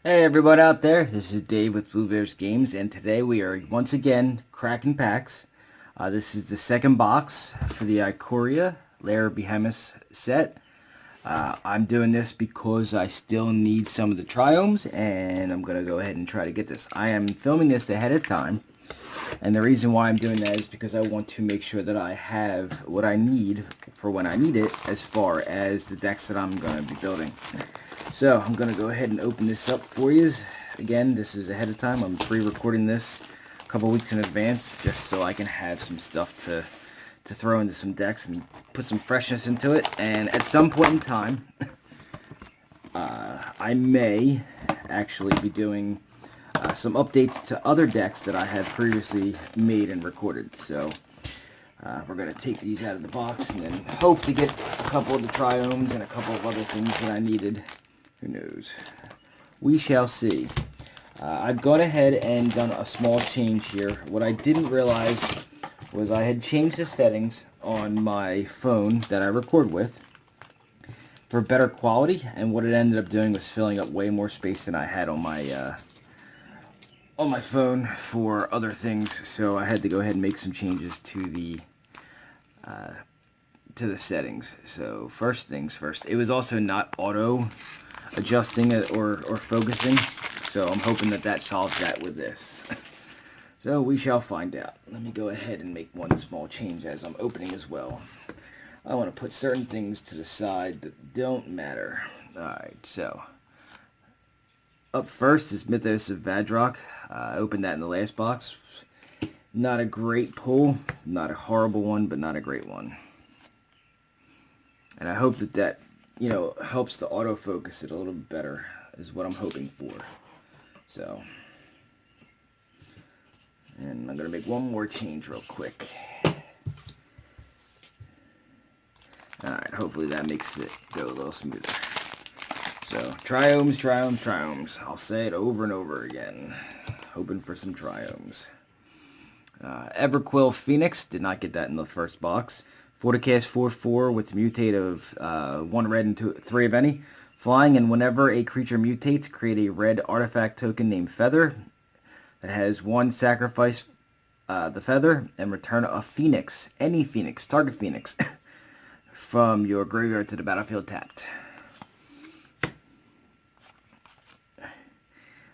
Hey everybody out there, this is Dave with Blue Bears Games, and today we are once again cracking packs. This is the second box for the Ikoria Lair Behemoths set. I'm doing this because I still need some of the Triomes, and I'm going to go ahead and try to get this. I am filming this ahead of time, and the reason why I'm doing that is because I want to make sure that I have what I need for when I need it as far as the decks that I'm going to be building. So I'm going to go ahead and open this up for you. Again, this is ahead of time. I'm pre-recording this a couple weeks in advance just so I can have some stuff to throw into some decks and put some freshness into it. And at some point in time, I may actually be doing some updates to other decks that I have previously made and recorded. So we're going to take these out of the box and then hope to get a couple of the Triomes and a couple of other things that I needed. Who knows? We shall see. I've gone ahead and done a small change here. What I didn't realize was I had changed the settings on my phone that I record with for better quality, and what it ended up doing was filling up way more space than I had on my phone for other things. So I had to go ahead and make some changes to the settings. So first things first, it was also not auto adjusting it or focusing, so I'm hoping that that solves that with this. So we shall find out. Let me go ahead and make one small change as I'm opening as well. I want to put certain things to the side that don't matter. Alright, so up first is Mythos of Vadrock. I opened that in the last box. Not a great pull, not a horrible one, but not a great one. And I hope that helps to autofocus it a little bit better, is what I'm hoping for. So, and I'm going to make one more change real quick. Alright, hopefully that makes it go a little smoother. So, Triomes, Triomes, Triomes. I'll say it over and over again. Hoping for some Triomes. Everquill Phoenix, did not get that in the first box. Forticast 4/4 with mutate of 1 red and 3 of any. Flying, and whenever a creature mutates, create a red artifact token named Feather that has 1 sacrifice the Feather and return a Phoenix, any Phoenix, target Phoenix, from your graveyard to the battlefield tapped.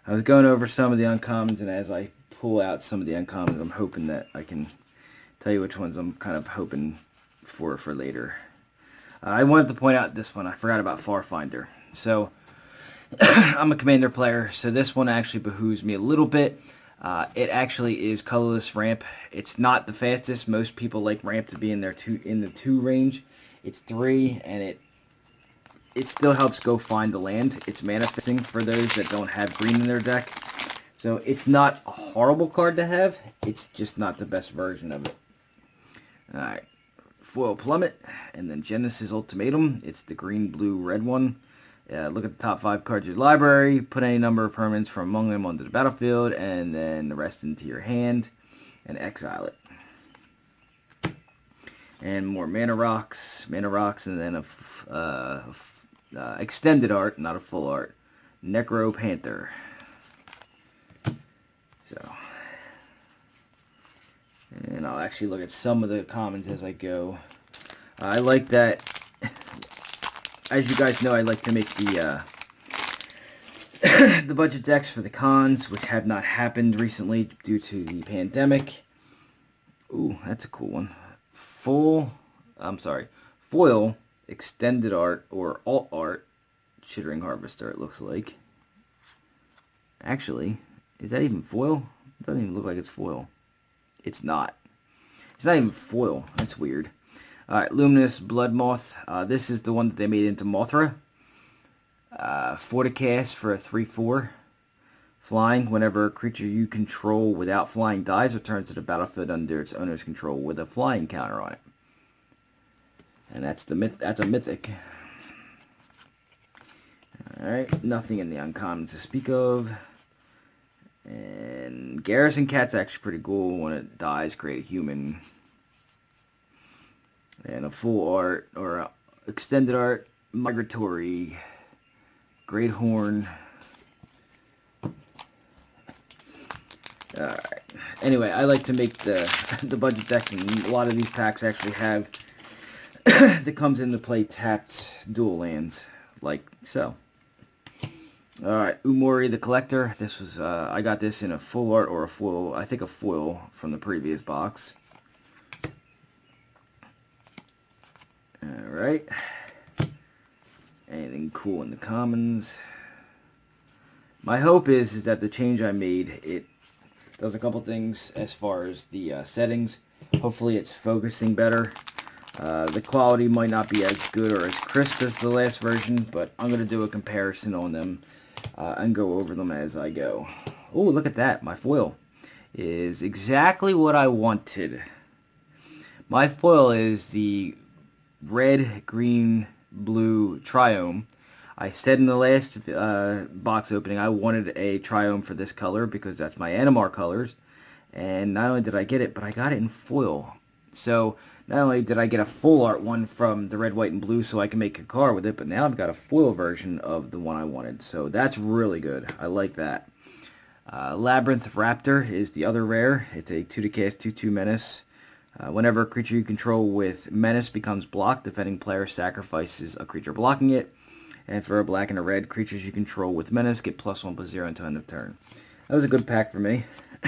I was going over some of the uncommons, and as I pull out some of the uncommons, I'm hoping that I can tell you which ones I'm kind of hoping for later. I wanted to point out this one. I forgot about Farfinder. So, I'm a Commander player, so this one actually behooves me a little bit. It actually is colorless ramp. It's not the fastest. Most people like ramp to be in the 2 range. It's 3, and it still helps go find the land. It's manifesting for those that don't have green in their deck. So it's not a horrible card to have. It's just not the best version of it. Alright. Foil Plummet, and then Genesis Ultimatum. It's the green, blue, red one. Look at the top 5 cards of your library. Put any number of permanents from among them onto the battlefield, and then the rest into your hand, and exile it. And more mana rocks, and then a extended art, not a full art. Necro Panther. So, and I'll actually look at some of the commons as I go. I like that, as you guys know, I like to make the the budget decks for the cons, which have not happened recently due to the pandemic. Ooh, that's a cool one. Foil extended art, or alt art, Chittering Harvester, it looks like. Actually, is that even foil? It doesn't even look like it's foil. It's not. It's not even foil. That's weird. Alright, Luminous Bloodmoth. This is the one that they made into Mothra. Forticast for a 3/4. Flying, whenever a creature you control without flying dies, returns to the battlefield under its owner's control with a flying counter on it. And that's a mythic. Alright, nothing in the uncommon to speak of. And Garrison Cat's actually pretty cool. When it dies, create a human. And a full art, or a extended art, Migratory, Great Horn, Alright. Anyway, I like to make the budget decks, and a lot of these packs actually have that comes into play tapped dual lands, like so. Alright, Umori the Collector. This was, I got this in a full art or a foil, I think a foil from the previous box. Alright. Anything cool in the commons? My hope is that the change I made, it does a couple things as far as the settings. Hopefully it's focusing better. The quality might not be as good or as crisp as the last version, but I'm going to do a comparison on them and go over them as I go. Oh, look at that. My foil is exactly what I wanted. My foil is the red, green, blue Triome. I said in the last box opening I wanted a Triome for this color because that's my Animar colors. And not only did I get it, but I got it in foil. So not only did I get a full art one from the red, white, and blue so I can make a car with it, but now I've got a foil version of the one I wanted. So that's really good. I like that. Labyrinth Raptor is the other rare. It's a 2-cast 2/2 menace. Whenever a creature you control with menace becomes blocked, defending player sacrifices a creature blocking it. And for a black and a red, creatures you control with menace get +1/+0 until end of turn. That was a good pack for me.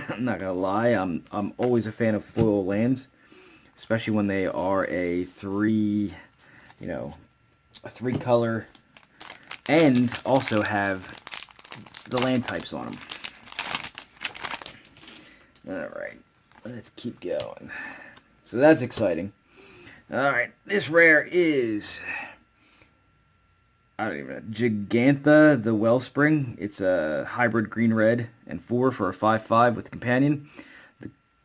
I'm not gonna lie. I'm always a fan of foil lands, especially when they are a 3 color, and also have the land types on them. Alright, let's keep going. So that's exciting. Alright, this rare is, I don't even know, Gigantha the Wellspring. It's a hybrid green-red and 4 for a 5/5 with companion.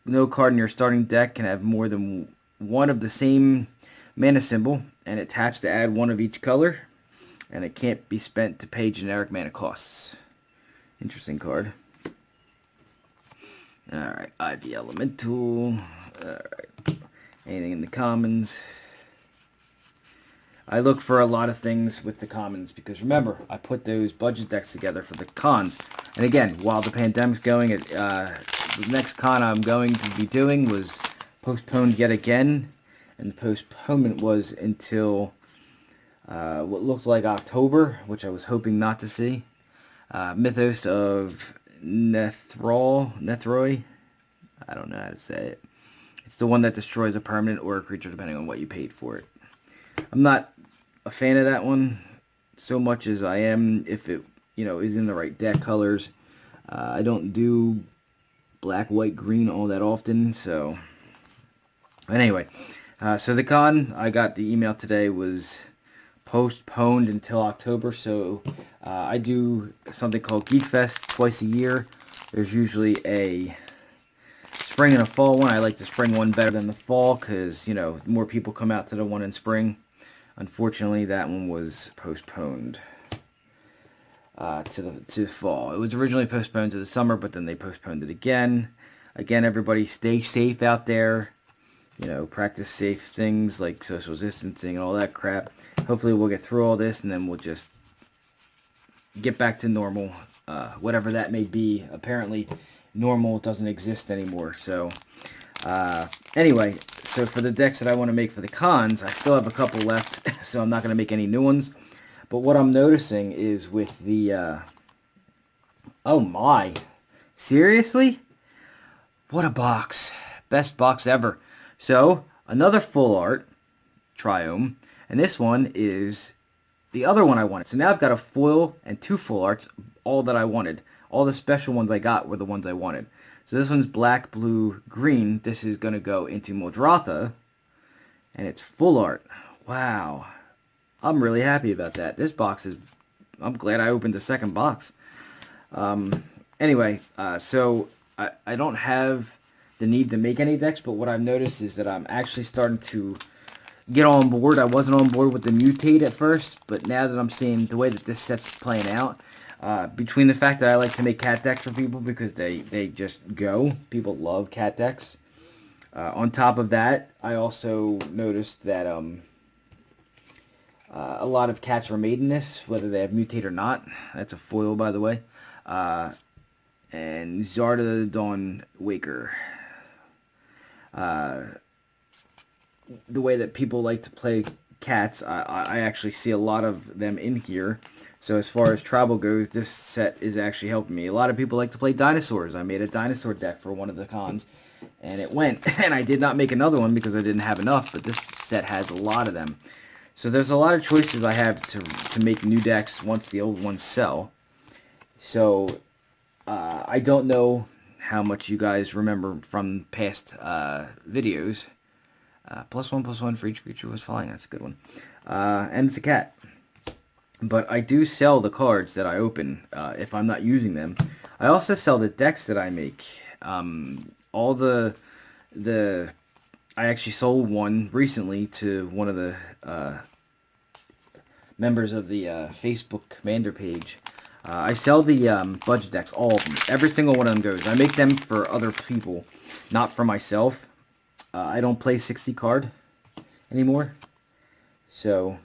No card in your starting deck can have more than one of the same mana symbol, and it taps to add one of each color, and it can't be spent to pay generic mana costs. Interesting card. Alright, Ivy Elemental. Alright, anything in the commons? I look for a lot of things with the commons because remember, I put those budget decks together for the cons. And again, while the pandemic's going, the next con I'm going to be doing was postponed yet again. And the postponement was until what looked like October, which I was hoping not to see. Mythos of Nethroi. I don't know how to say it. It's the one that destroys a permanent or a creature depending on what you paid for it. I'm not a fan of that one so much as I am if it is in the right deck colors. I don't do black, white, green all that often. So anyway, so the con I got the email today was postponed until October. So I do something called Geek Fest twice a year. There's usually a spring and a fall one. I like the spring one better than the fall because more people come out to the one in spring. Unfortunately, that one was postponed to the fall. It was originally postponed to the summer, but then they postponed it again. Again, everybody stay safe out there. Practice safe things like social distancing and all that crap. Hopefully we'll get through all this and then we'll just get back to normal, whatever that may be. Apparently, normal doesn't exist anymore. So, anyway, so for the decks that I want to make for the cons, I still have a couple left, so I'm not going to make any new ones. But what I'm noticing is with the, oh my, seriously? What a box. Best box ever. So, another full art, Triome, and this one is the other one I wanted. So now I've got a foil and 2 full arts, all that I wanted. All the special ones I got were the ones I wanted. So this one's black, blue, green. This is going to go into Muldrotha, and it's full art. Wow. I'm really happy about that. This box is, I'm glad I opened the second box. Anyway, so I don't have the need to make any decks, but what I've noticed is that I'm actually starting to get on board. I wasn't on board with the Mutate at first, but now that I'm seeing the way that this set's playing out, between the fact that I like to make cat decks for people because they just go. People love cat decks. On top of that, I also noticed that a lot of cats are made in this, whether they have Mutate or not. That's a foil, by the way. and Zarda Dawn Waker. The way that people like to play cats, I actually see a lot of them in here. So as far as tribal goes, this set is actually helping me. A lot of people like to play dinosaurs. I made a dinosaur deck for one of the cons, and it went. And I did not make another one because I didn't have enough, but this set has a lot of them. So there's a lot of choices I have to make new decks once the old ones sell. So I don't know how much you guys remember from past videos. +1/+1 for each creature was flying. That's a good one. And it's a cat. But I do sell the cards that I open if I'm not using them. I also sell the decks that I make. All the I actually sold one recently to one of the members of the Facebook Commander page. I sell the budget decks, all of them. Every single one of them goes. I make them for other people, not for myself. I don't play 60 card anymore. So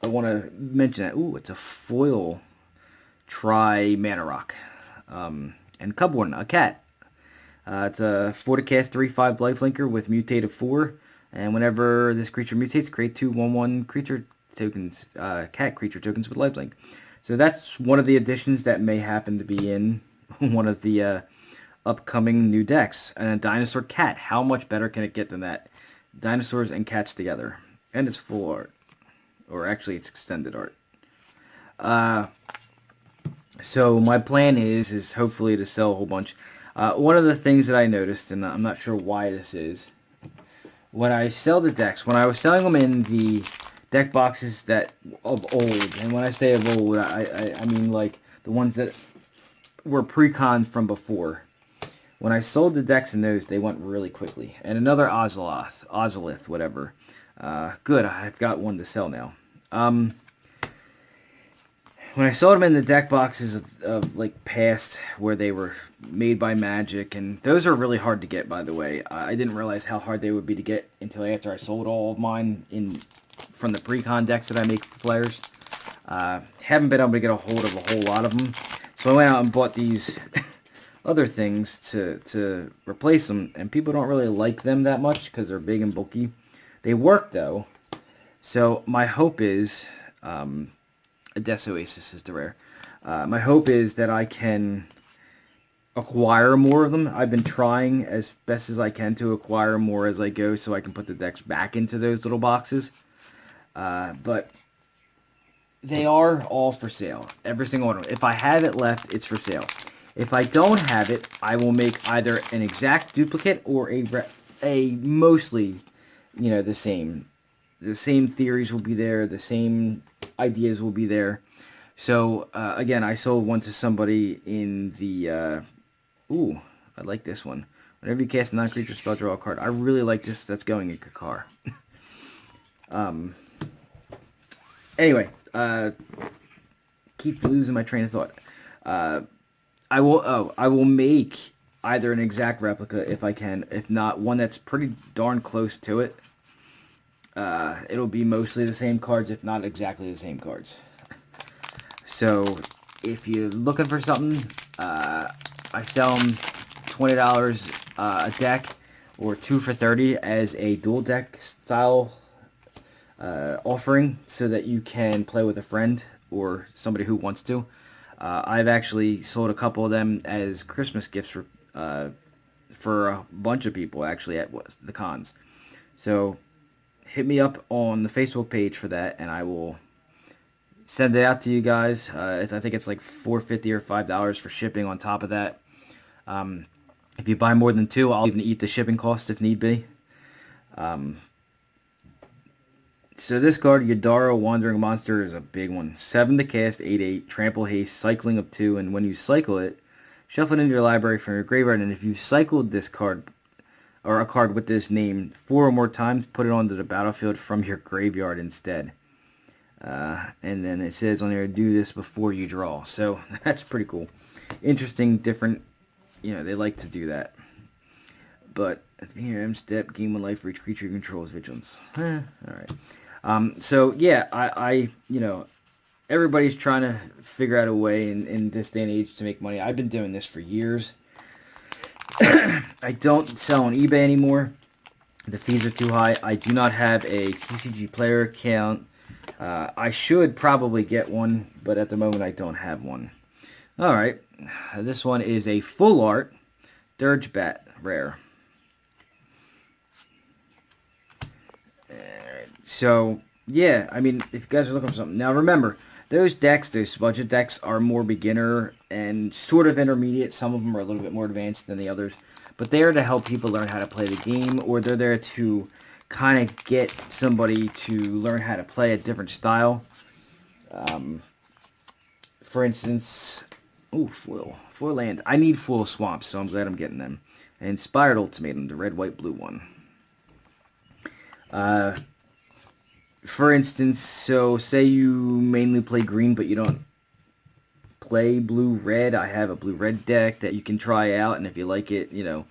I want to mention that. Ooh, it's a foil Mana Rock. And Cubborn, a cat. It's a 4 to cast 3/5 lifelinker with mutate of 4. And whenever this creature mutates, create 2 1/1 creature tokens, cat creature tokens with lifelink. So that's one of the additions that may happen to be in one of the upcoming new decks. And a dinosaur cat. How much better can it get than that? Dinosaurs and cats together. And it's full art. Or actually, it's extended art. So my plan is hopefully to sell a whole bunch. One of the things that I noticed, and I'm not sure why this is, when I sell the decks, when I was selling them in the deck boxes that of old, and when I say of old, I mean like the ones that were pre-cons from before. When I sold the decks in those, they went really quickly. And another Ozolith, whatever. Good, I've got one to sell now. When I sold them in the deck boxes of like past, where they were made by Magic, and those are really hard to get, by the way. I didn't realize how hard they would be to get until after I sold all of mine from the pre-con decks that I make for players. Haven't been able to get a hold of a whole lot of them. So I went out and bought these other things to replace them, and people don't really like them that much because they're big and bulky. They work though, so my hope is, a Death Oasis is the rare. My hope is that I can acquire more of them. I've been trying as best as I can to acquire more as I go, so I can put the decks back into those little boxes. But they are all for sale, every single one of them. If I have it left, it's for sale. If I don't have it, I will make either an exact duplicate or a mostly, the same. The same theories will be there. The same ideas will be there. So, again, I sold one to somebody in the... ooh, I like this one. Whenever you cast a non-creature spell, draw a card. I really like this. That's going in Kakar. Anyway, keep losing my train of thought. I will make either an exact replica if I can. If not, one that's pretty darn close to it. It'll be mostly the same cards, if not exactly the same cards. So, if you're looking for something, I sell them $20 a deck, or 2 for $30 as a dual deck style offering, so that you can play with a friend or somebody who wants to. I've actually sold a couple of them as Christmas gifts for a bunch of people, actually, at the cons. So hit me up on the Facebook page for that, and I will send it out to you guys. I think it's like $4.50 or $5 for shipping on top of that. If you buy more than 2, I'll even eat the shipping cost if need be. So this card, Yadara Wandering Monster, is a big one. 7 to cast, 8/8, trample haste, cycling of 2, and when you cycle it, shuffle it into your library from your graveyard, and if you've cycled this card, or a card with this name, 4 or more times, put it onto the battlefield from your graveyard instead. And then it says on there, do this before you draw. So that's pretty cool. Interesting, different, they like to do that. But here, M step, gain 1 life for each creature you control is vigilance. Alright. So yeah, I everybody's trying to figure out a way in this day and age to make money. I've been doing this for years. I don't sell on eBay anymore. The fees are too high. I do not have a TCG player account. I should probably get one, but at the moment I don't have one. Alright, this one is a full art Dirge Bat rare. So, yeah, I mean, if you guys are looking for something. Now remember, those decks, those budget decks, are more beginner and sort of intermediate. Some of them are a little bit more advanced than the others. But they are to help people learn how to play the game, or they're there to kind of get somebody to learn how to play a different style. For instance, ooh, foil land. I need foil swamps, so I'm glad I'm getting them. And Inspired Ultimatum, the red, white, blue one. For instance, so say you mainly play green, but you don't play blue-red. I have a blue-red deck that you can try out, and if you like it, you know,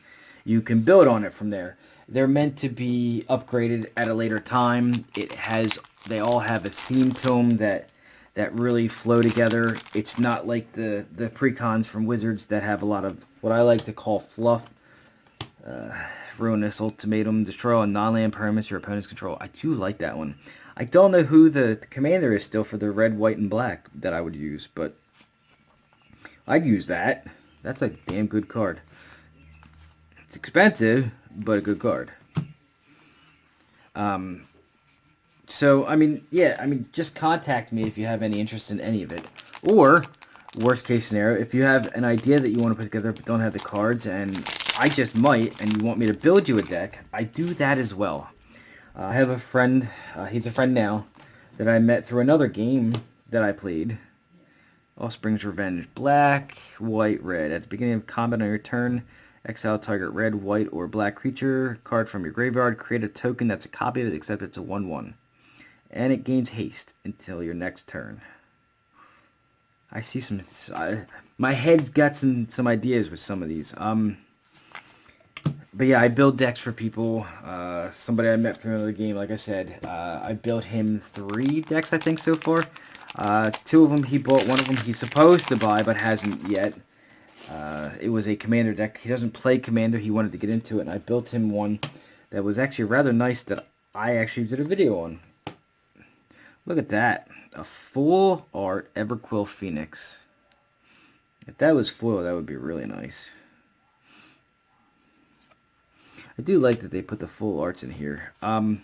you can build on it from there. They're meant to be upgraded at a later time. They all have a theme to them that really flow together. It's not like the precons from Wizards that have a lot of what I like to call fluff. Ruinous Ultimatum, destroy all non-land permanents your opponent's control. I do like that one. I don't know who the commander is still for the red, white, and black that I would use, but I'd use that. That's a damn good card. It's expensive, but a good card. So, I mean, yeah, I mean, just contact me if you have any interest in any of it. Or, worst case scenario, if you have an idea that you want to put together but don't have the cards, and I just might, and you want me to build you a deck, I do that as well. I have a friend, he's a friend now, that I met through another game that I played. Offspring's Revenge. Black, white, red. At the beginning of combat on your turn, exile target red, white, or black creature card from your graveyard. Create a token that's a copy of it, except it's a 1/1. And it gains haste until your next turn. I see some... my head's got some ideas with some of these. But yeah, I build decks for people. Somebody I met from another game, like I said. I built him 3 decks, I think, so far. 2 of them he bought. 1 of them he's supposed to buy, but hasn't yet. It was a commander deck. He doesn't play commander. He wanted to get into it, and I built him one that was actually rather nice that I actually did a video on. Look at that. A full art Everquill Phoenix. If that was foil, that would be really nice. I do like that they put the full arts in here. But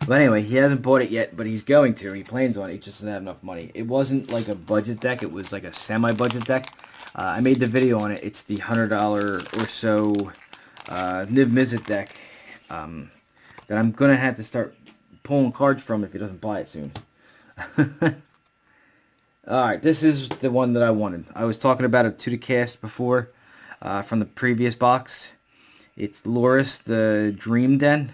anyway, he hasn't bought it yet, but he's going to. He plans on it. He just doesn't have enough money. It wasn't like a budget deck. It was like a semi-budget deck. I made the video on it. It's the $100 or so Niv Mizzet deck that I'm going to have to start pulling cards from if he doesn't buy it soon. Alright, this is the one that I wanted. I was talking about it to the cast before from the previous box. It's Loris, the Dream Den.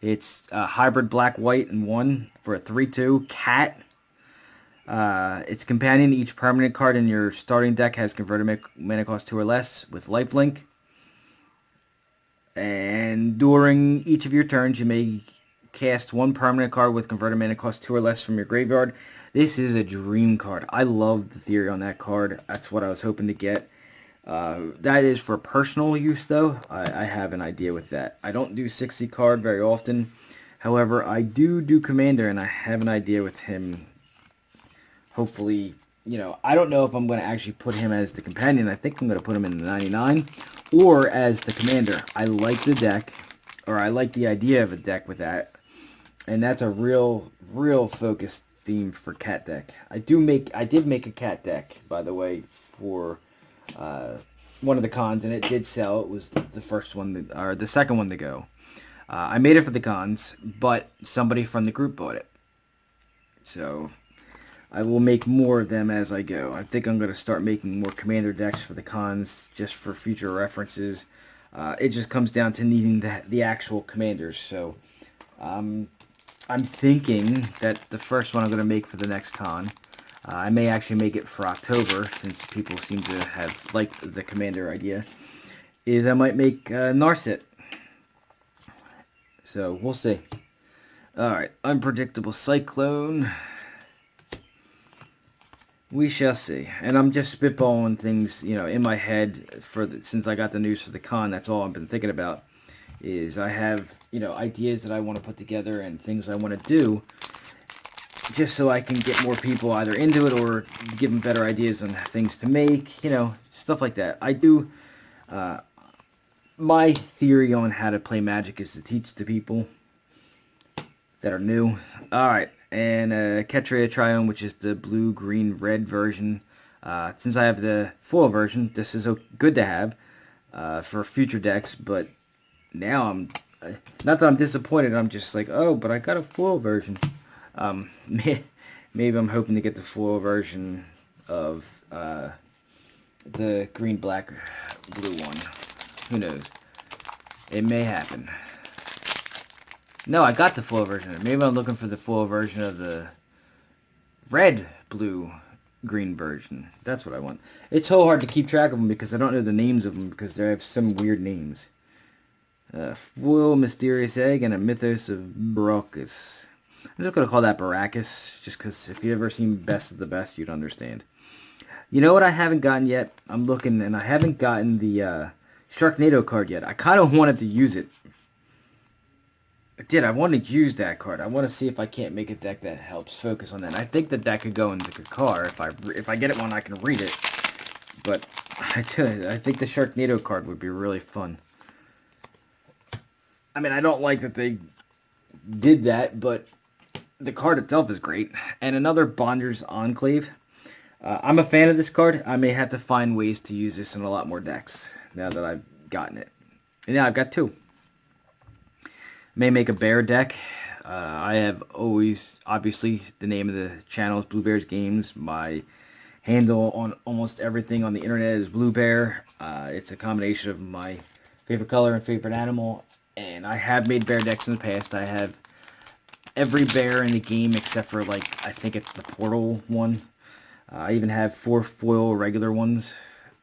It's hybrid black, white, and 1 for a 3/2 cat. Its companion, each permanent card in your starting deck has converted mana cost 2 or less with lifelink. And during each of your turns, you may cast 1 permanent card with converted mana cost 2 or less from your graveyard. This is a dream card. I love the theory on that card. That's what I was hoping to get. That is for personal use, though. I have an idea with that. I don't do 60 card very often. However, I do Commander, and I have an idea with him. Hopefully, you know, I don't know if I'm going to actually put him as the companion. I think I'm going to put him in the 99 or as the Commander. I like the deck, or I like the idea of a deck with that. And that's a real focused theme for cat deck. I did make a cat deck, by the way, for one of the cons, and it did sell. It was the first one, or the second one to go. I made it for the cons, but somebody from the group bought it. So I will make more of them as I go. I think I'm going to start making more commander decks for the cons, just for future references. It just comes down to needing the actual commanders. So I'm thinking that the first one I'm going to make for the next con, I may actually make it for October, since people seem to have liked the commander idea, is I might make Narset. So, we'll see. Alright, Unpredictable Cyclone. We shall see. And I'm just spitballing things, you know, in my head since I got the news for the con. That's all I've been thinking about. Is I have, you know, ideas that I want to put together and things I want to do, just so I can get more people either into it or give them better ideas on things to make, you know, stuff like that. I do. My theory on how to play Magic is to teach the people that are new. Alright, and Ikoria Triome, which is the blue, green, red version. Since I have the foil version, this is good to have for future decks, but now I'm... not that I'm disappointed, I'm just like, oh, but I got a foil version. Maybe I'm hoping to get the foil version of the green, black, blue one. Who knows? It may happen. No, I got the full version. Maybe I'm looking for the full version of the red, blue, green version. That's what I want. It's so hard to keep track of them because I don't know the names of them because they have some weird names. Full Mysterious Egg and a Mythos of Baracus. I'm just going to call that Baracus just because if you've ever seen Best of the Best, you'd understand. You know what I haven't gotten yet? I'm looking and I haven't gotten the Sharknado card yet. I kind of wanted to use it. I want to use that card. I want to see if I can't make a deck that helps focus on that. And I think that could go into the car if I get it when I can read it. But I think the Sharknado card would be really fun. I mean, I don't like that they did that, but the card itself is great. And another Bonder's Enclave. I'm a fan of this card. I may have to find ways to use this in a lot more decks now that I've gotten it. And now I've got two. May make a bear deck. I have always, obviously, the name of the channel is Blue Bears Games. My handle on almost everything on the internet is Blue Bear. It's a combination of my favorite color and favorite animal. And I have made bear decks in the past. I have every bear in the game except for, like, I think it's the Portal one. I even have 4 foil regular ones.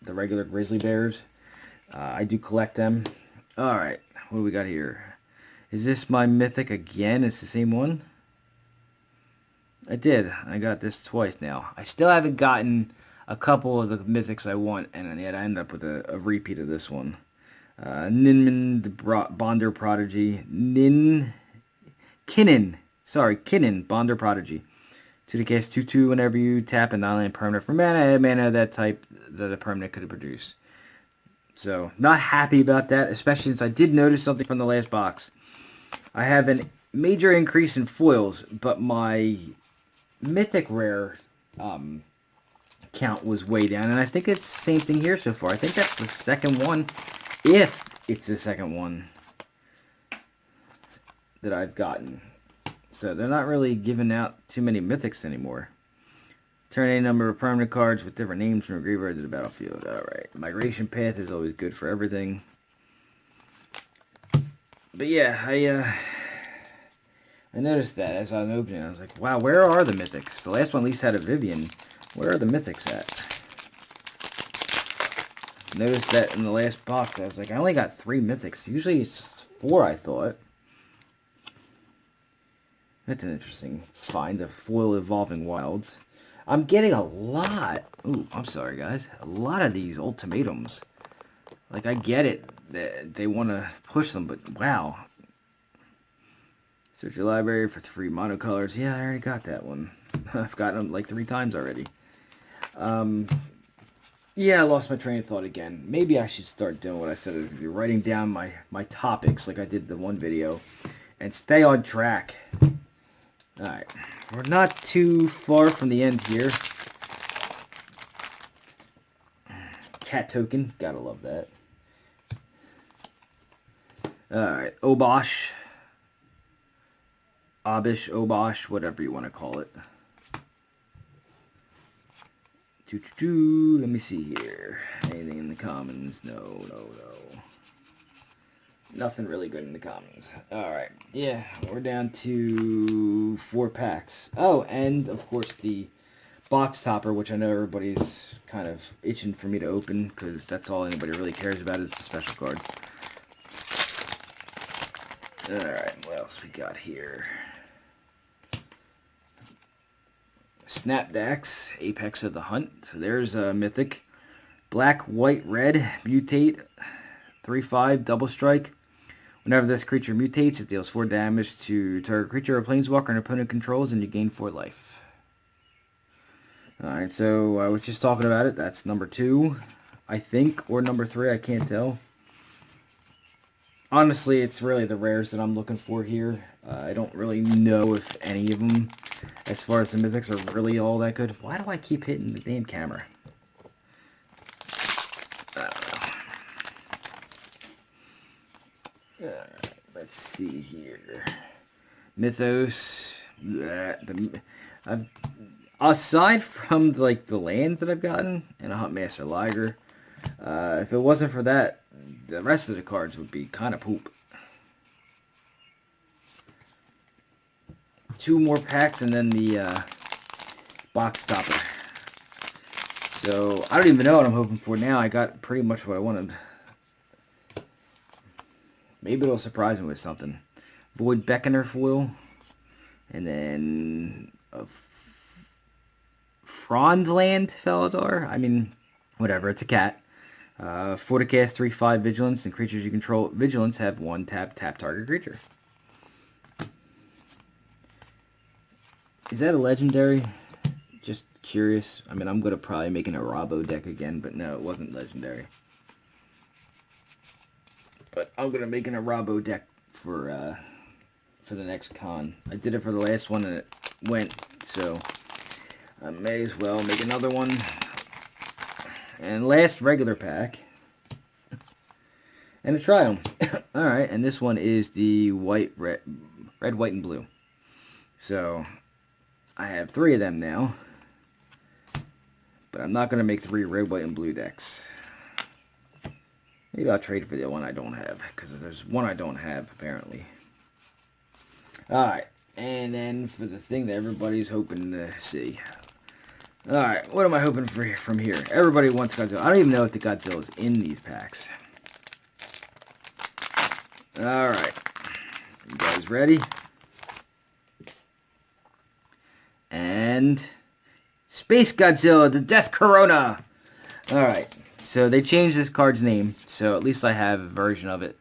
The regular grizzly bears. I do collect them. Alright, what do we got here? Is this my mythic again? It's the same one? I did. I got this twice now. I still haven't gotten a couple of the mythics I want, and yet I end up with a repeat of this one. Ninmin, the Bonder Prodigy. Kinnan, Bonder Prodigy. To the cast 2/2 whenever you tap a non-land permanent for mana of that type that a permanent could produce. So, not happy about that, especially since I did notice something from the last box. I have a major increase in foils, but my mythic rare count was way down, and I think it's the same thing here so far. I think that's the second one, if it's the second one that I've gotten. So they're not really giving out too many mythics anymore. Turn a number of permanent cards with different names from a graveyard to the battlefield. Alright, Migration Path is always good for everything. But yeah, I noticed that as I was opening. I was like, wow, where are the mythics? The last one at least had a Vivian. Where are the mythics at? Noticed that in the last box. I was like, I only got 3 mythics. Usually it's 4, I thought. That's an interesting find. The foil Evolving Wilds. I'm getting a lot. Ooh, I'm sorry, guys. A lot of these ultimatums. Like, I get it. They want to push them, but wow. Search your library for 3 monocolors. Yeah, I already got that one. I've gotten them like 3 times already. Yeah, I lost my train of thought again. Maybe I should start doing what I said. I'd be writing down my topics like I did the one video. And stay on track. Alright. We're not too far from the end here. Cat token. Gotta love that. Alright, Obosh. Obish, Obosh, whatever you want to call it. Let me see here. Anything in the commons? No. Nothing really good in the commons. Alright, yeah, we're down to 4 packs. Oh, and of course the box topper, which I know everybody's kind of itching for me to open, because that's all anybody really cares about is the special cards. Alright, what else we got here? Snapdax, Apex of the Hunt. So there's a Mythic. Black, white, red, mutate, 3/5, double strike. Whenever this creature mutates, it deals 4 damage to target creature or planeswalker an opponent controls, and you gain 4 life. Alright, so I was just talking about it. That's number 2, I think, or number 3, I can't tell. Honestly, it's really the rares that I'm looking for here. I don't really know if any of them, as far as the mythics, are really all that good. Why do I keep hitting the damn camera? Let's see here. Mythos. Aside from like the lands that I've gotten and a Huntmaster Liger, if it wasn't for that, the rest of the cards would be kind of poop. 2 more packs and then the box topper. So I don't even know what I'm hoping for now. I got pretty much what I wanted. Maybe it'll surprise me with something. Void Beckoner foil. And then a Frondland Felidar. I mean, whatever. It's a cat. 4 to cast, 3/5 Vigilance. And creatures you control Vigilance have 1 tap target creature. Is that a legendary? Just curious. I mean, I'm going to probably make an Arabo deck again. But no, it wasn't legendary. But I'm going to make an Arabo deck for the next con. I did it for the last one and it went, so I may as well make another one. And last regular pack. And a Triome. Alright, and this one is the red, white, and blue. So, I have 3 of them now. But I'm not going to make 3 red, white, and blue decks. Maybe I'll trade for the one I don't have, because there's one I don't have, apparently. Alright, and then for the thing that everybody's hoping to see. Alright, what am I hoping for from here? Everybody wants Godzilla. I don't even know if the Godzilla's in these packs. Alright, you guys ready? And Space Godzilla, the Death Corona! Alright. So they changed this card's name, so at least I have a version of it.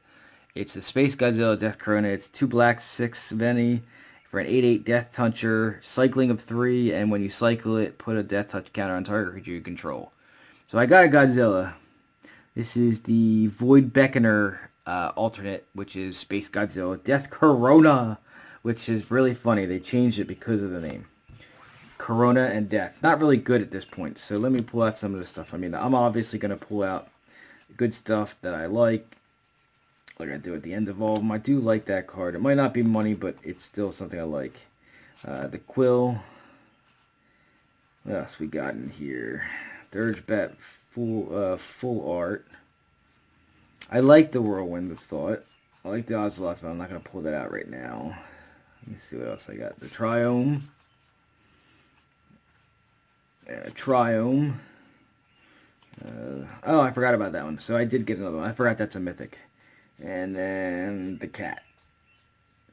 It's the Space Godzilla Death Corona. It's 2 black, 6 Veni for an 8/8 Death Toucher, cycling of 3, and when you cycle it, put a Death Touch counter on target creature you control. So I got a Godzilla. This is the Void Beckoner alternate, which is Space Godzilla Death Corona, which is really funny. They changed it because of the name. Corona and Death. Not really good at this point, so let me pull out some of the stuff. I mean, I'm obviously going to pull out good stuff that I like I do at the end of all of them. I do like that card. It might not be money, but it's still something I like. The Quill. What else we got in here? Dirge Bat full art. I like the Whirlwind of Thought. I like the Ocelot, but I'm not going to pull that out right now. Let me see what else I got. The Triome. Triome. Oh, I forgot about that one. So I did get another one. I forgot that's a mythic. And then the cat.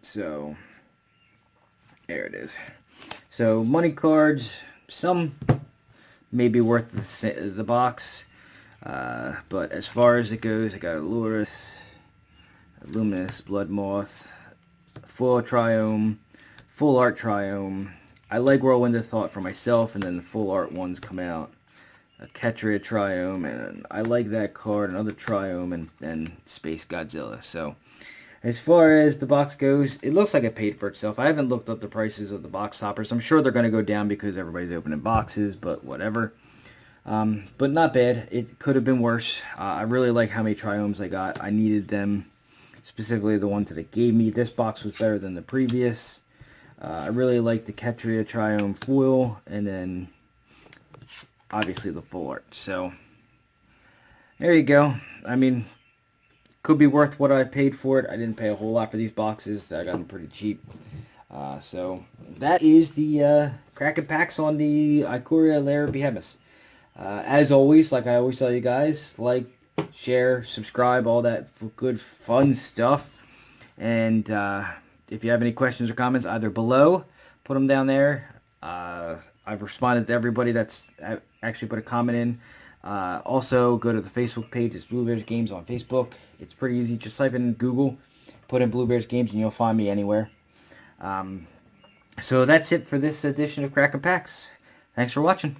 So, there it is. So, money cards. Some may be worth the box. But as far as it goes, I got a Luris, Luminous, Blood Moth, full Triome, full art Triome. I like Whirlwind of Thought for myself, and then the full art ones come out. A Ketria Triome, and I like that card, another Triome, and Space Godzilla. So, as far as the box goes, it looks like it paid for itself. I haven't looked up the prices of the box toppers. I'm sure they're going to go down because everybody's opening boxes, but whatever. But not bad. It could have been worse. I really like how many Triomes I got. I needed them, specifically the ones that it gave me. This box was better than the previous. I really like the Ketria Triome foil, and then obviously the full art. So there you go. I mean, could be worth what I paid for it. I didn't pay a whole lot for these boxes. I got them pretty cheap. So that is the Crackin Packs on the Ikoria Lair Behemoths. As always, like I always tell you guys, like, share, subscribe, all that good fun stuff. And if you have any questions or comments, either below, put them down there. I've responded to everybody that's actually put a comment in. Also, go to the Facebook page. It's Blue Bears Games on Facebook. It's pretty easy. Just type in Google, put in Blue Bears Games, and you'll find me anywhere. So that's it for this edition of Crackin Packs. Thanks for watching.